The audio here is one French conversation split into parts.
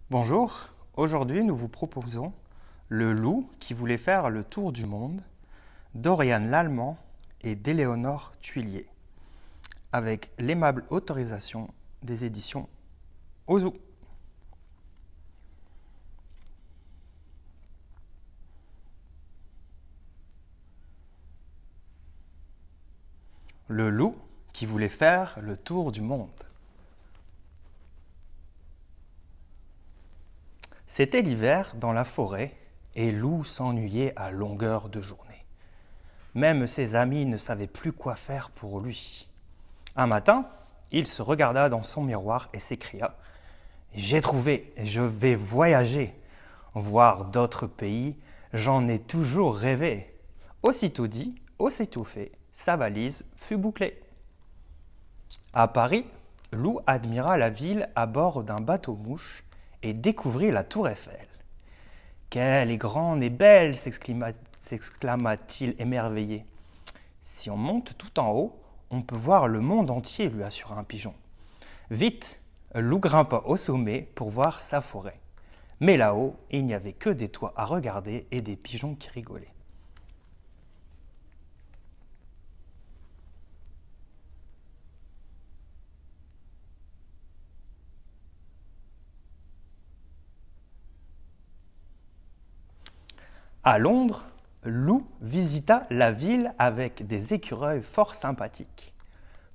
Bonjour, aujourd'hui nous vous proposons Le loup qui voulait faire le tour du monde d'Oriane Lallemand et d'Éléonore Tuillier, avec l'aimable autorisation des éditions Ozu. Le loup qui voulait faire le tour du monde. C'était l'hiver dans la forêt et Loup s'ennuyait à longueur de journée. Même ses amis ne savaient plus quoi faire pour lui. Un matin, il se regarda dans son miroir et s'écria « J'ai trouvé, je vais voyager, voir d'autres pays, j'en ai toujours rêvé. » Aussitôt dit, aussitôt fait, sa valise fut bouclée. À Paris, Loup admira la ville à bord d'un bateau-mouche et découvrit la tour Eiffel. « Qu'elle est grande et belle !» s'exclama-t-il émerveillé. « Si on monte tout en haut, on peut voir le monde entier, lui assura un pigeon. Vite, Loup grimpa au sommet pour voir sa forêt. Mais là-haut, il n'y avait que des toits à regarder et des pigeons qui rigolaient. À Londres, Loup visita la ville avec des écureuils fort sympathiques.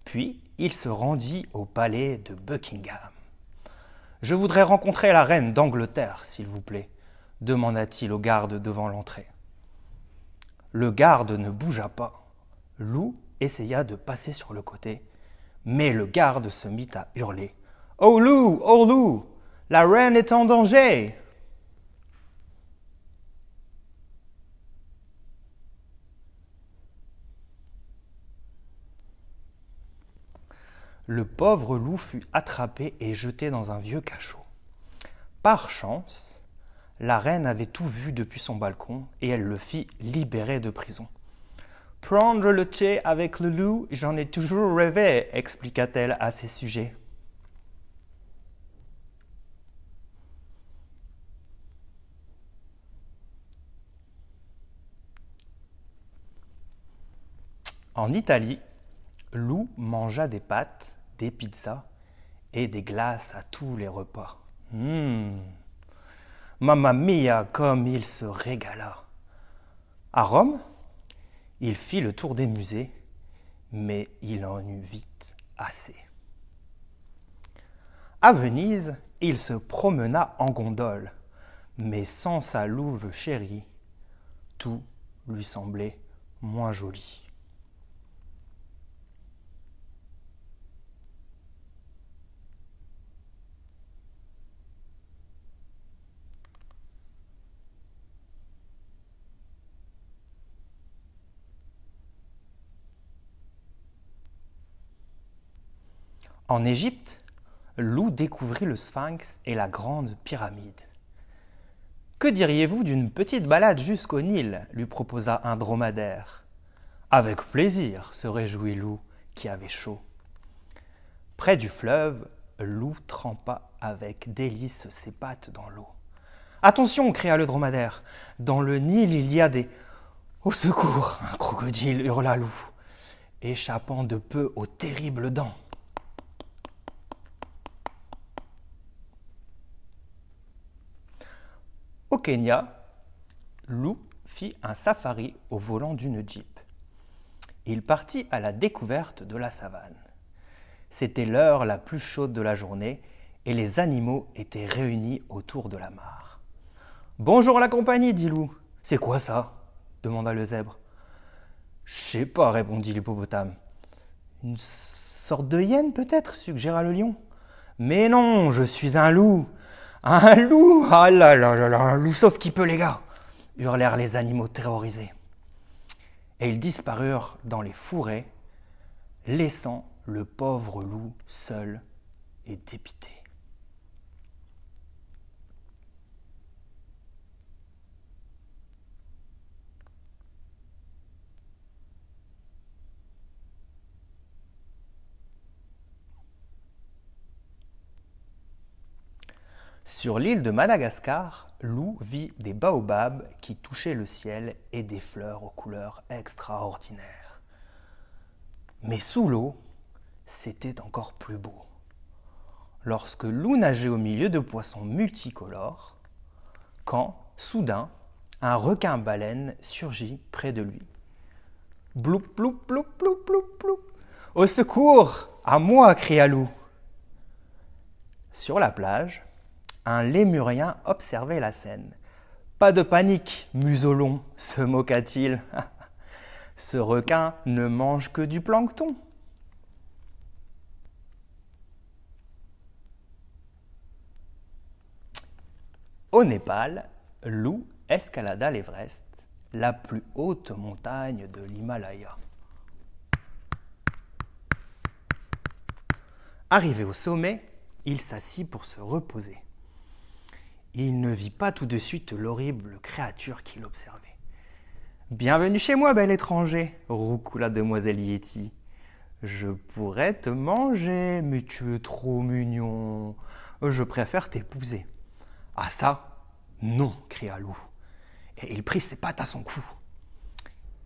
Puis, il se rendit au palais de Buckingham. « Je voudrais rencontrer la reine d'Angleterre, s'il vous plaît, » demanda-t-il au garde devant l'entrée. Le garde ne bougea pas. Loup essaya de passer sur le côté, mais le garde se mit à hurler. « Oh Loup, la reine est en danger !» Le pauvre loup fut attrapé et jeté dans un vieux cachot. Par chance, la reine avait tout vu depuis son balcon et elle le fit libérer de prison. « Prendre le thé avec le loup, j'en ai toujours rêvé », expliqua-t-elle à ses sujets. En Italie, Loup mangea des pâtes, des pizzas et des glaces à tous les repas. Mamma mia, comme il se régala. À Rome, il fit le tour des musées, mais il en eut vite assez. À Venise, il se promena en gondole, mais sans sa louve chérie, tout lui semblait moins joli. En Égypte, Loup découvrit le Sphinx et la grande pyramide. « Que diriez-vous d'une petite balade jusqu'au Nil ?» lui proposa un dromadaire. « Avec plaisir !» se réjouit Loup, qui avait chaud. Près du fleuve, Loup trempa avec délice ses pattes dans l'eau. « Attention !» cria le dromadaire. « Dans le Nil, il y a des... »« Au secours !» un crocodile hurla Loup, échappant de peu aux terribles dents. Au Kenya, Loup fit un safari au volant d'une Jeep. Il partit à la découverte de la savane. C'était l'heure la plus chaude de la journée et les animaux étaient réunis autour de la mare. « Bonjour la compagnie, dit Loup. « C'est quoi ça ?» demanda le zèbre. « Je sais pas, répondit l'hippopotame. « Une sorte de hyène peut-être, suggéra le lion. « Mais non, je suis un loup. Un loup, ah là là là là, un loup sauf qui peut les gars !» hurlèrent les animaux terrorisés. Et ils disparurent dans les fourrés, laissant le pauvre loup seul et dépité. Sur l'île de Madagascar, Loup vit des baobabs qui touchaient le ciel et des fleurs aux couleurs extraordinaires. Mais sous l'eau, c'était encore plus beau. Lorsque Loup nageait au milieu de poissons multicolores, quand, soudain, un requin-baleine surgit près de lui. Bloup, bloup, bloup, bloup, bloup, bloup. « Au secours! À moi !» cria Loup. Sur la plage, un lémurien observait la scène. « Pas de panique, museau-long !» se moqua-t-il. « Ce requin ne mange que du plancton. » Au Népal, Loup escalada l'Everest, la plus haute montagne de l'Himalaya. Arrivé au sommet, il s'assit pour se reposer. Il ne vit pas tout de suite l'horrible créature qu'il observait. « Bienvenue chez moi, bel étranger !» roucoula demoiselle Yeti. « Je pourrais te manger, mais tu es trop mignon. Je préfère t'épouser. »« Ah ça, non !» cria Loup. Et il prit ses pattes à son cou.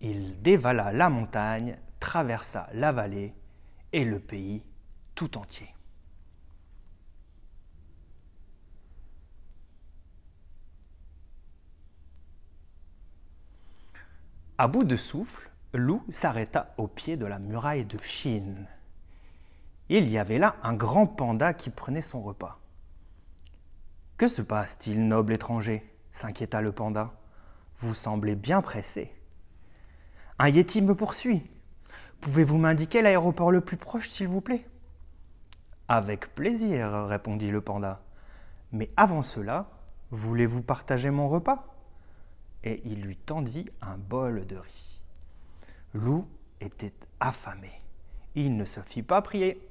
Il dévala la montagne, traversa la vallée et le pays tout entier. À bout de souffle, Loup s'arrêta au pied de la muraille de Chine. Il y avait là un grand panda qui prenait son repas. « Que se passe-t-il, noble étranger ?» s'inquiéta le panda. « Vous semblez bien pressé. »« Un yéti me poursuit. Pouvez-vous m'indiquer l'aéroport le plus proche, s'il vous plaît ?»« Avec plaisir, » répondit le panda. « Mais avant cela, voulez-vous partager mon repas ?» Et il lui tendit un bol de riz. Loup était affamé. Il ne se fit pas prier.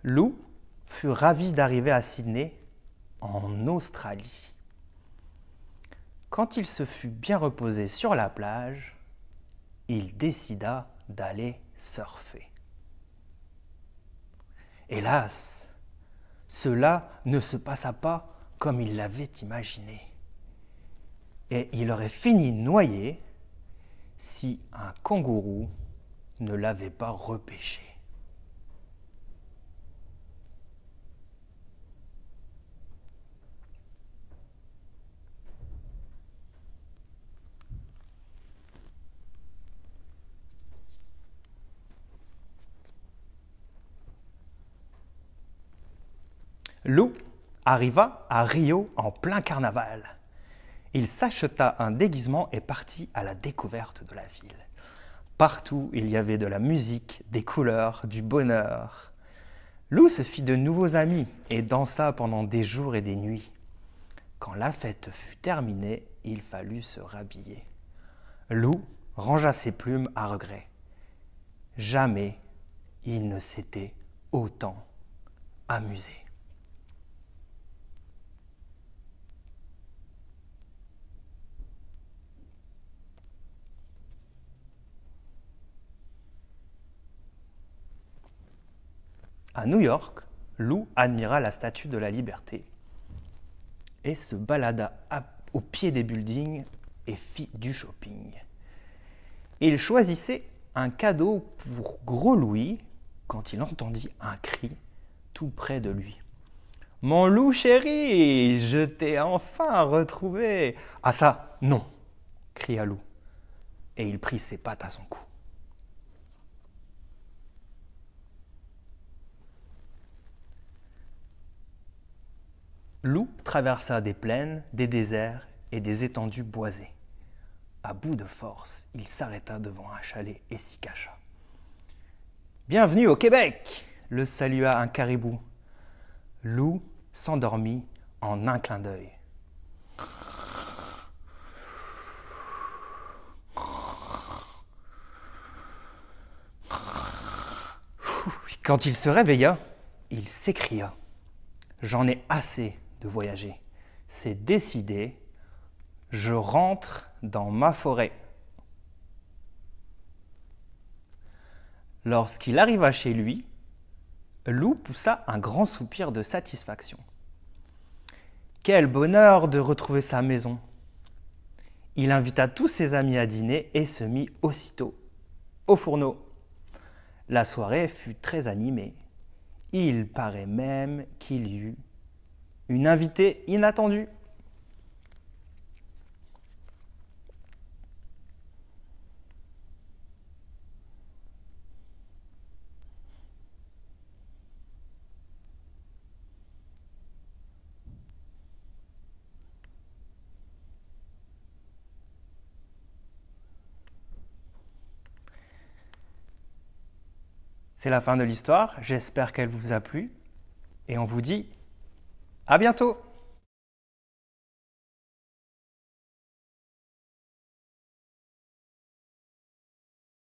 Loup fut ravi d'arriver à Sydney, en Australie. Quand il se fut bien reposé sur la plage, il décida d'aller surfer. Hélas, cela ne se passa pas comme il l'avait imaginé. Et il aurait fini noyé si un kangourou ne l'avait pas repêché. Loup arriva à Rio en plein carnaval. Il s'acheta un déguisement et partit à la découverte de la ville. Partout, il y avait de la musique, des couleurs, du bonheur. Loup se fit de nouveaux amis et dansa pendant des jours et des nuits. Quand la fête fut terminée, il fallut se rhabiller. Loup rangea ses plumes à regret. Jamais il ne s'était autant amusé. À New York, Loup admira la Statue de la Liberté et se balada au pied des buildings et fit du shopping. Il choisissait un cadeau pour Gros Louis quand il entendit un cri tout près de lui. « Mon loup chéri, je t'ai enfin retrouvé !»« Ah ça, non !» cria Loup, et il prit ses pattes à son cou. Loup traversa des plaines, des déserts et des étendues boisées. À bout de force, il s'arrêta devant un chalet et s'y cacha. « Bienvenue au Québec !» le salua un caribou. Loup s'endormit en un clin d'œil. Quand il se réveilla, il s'écria « J'en ai assez de voyager. C'est décidé, Je rentre dans ma forêt. Lorsqu'il arriva chez lui, Loup poussa un grand soupir de satisfaction. Quel bonheur de retrouver sa maison! Il invita tous ses amis à dîner et se mit aussitôt au fourneau. La soirée fut très animée. Il paraît même qu'il y eut une invitée inattendue. C'est la fin de l'histoire, j'espère qu'elle vous a plu et on vous dit à bientôt!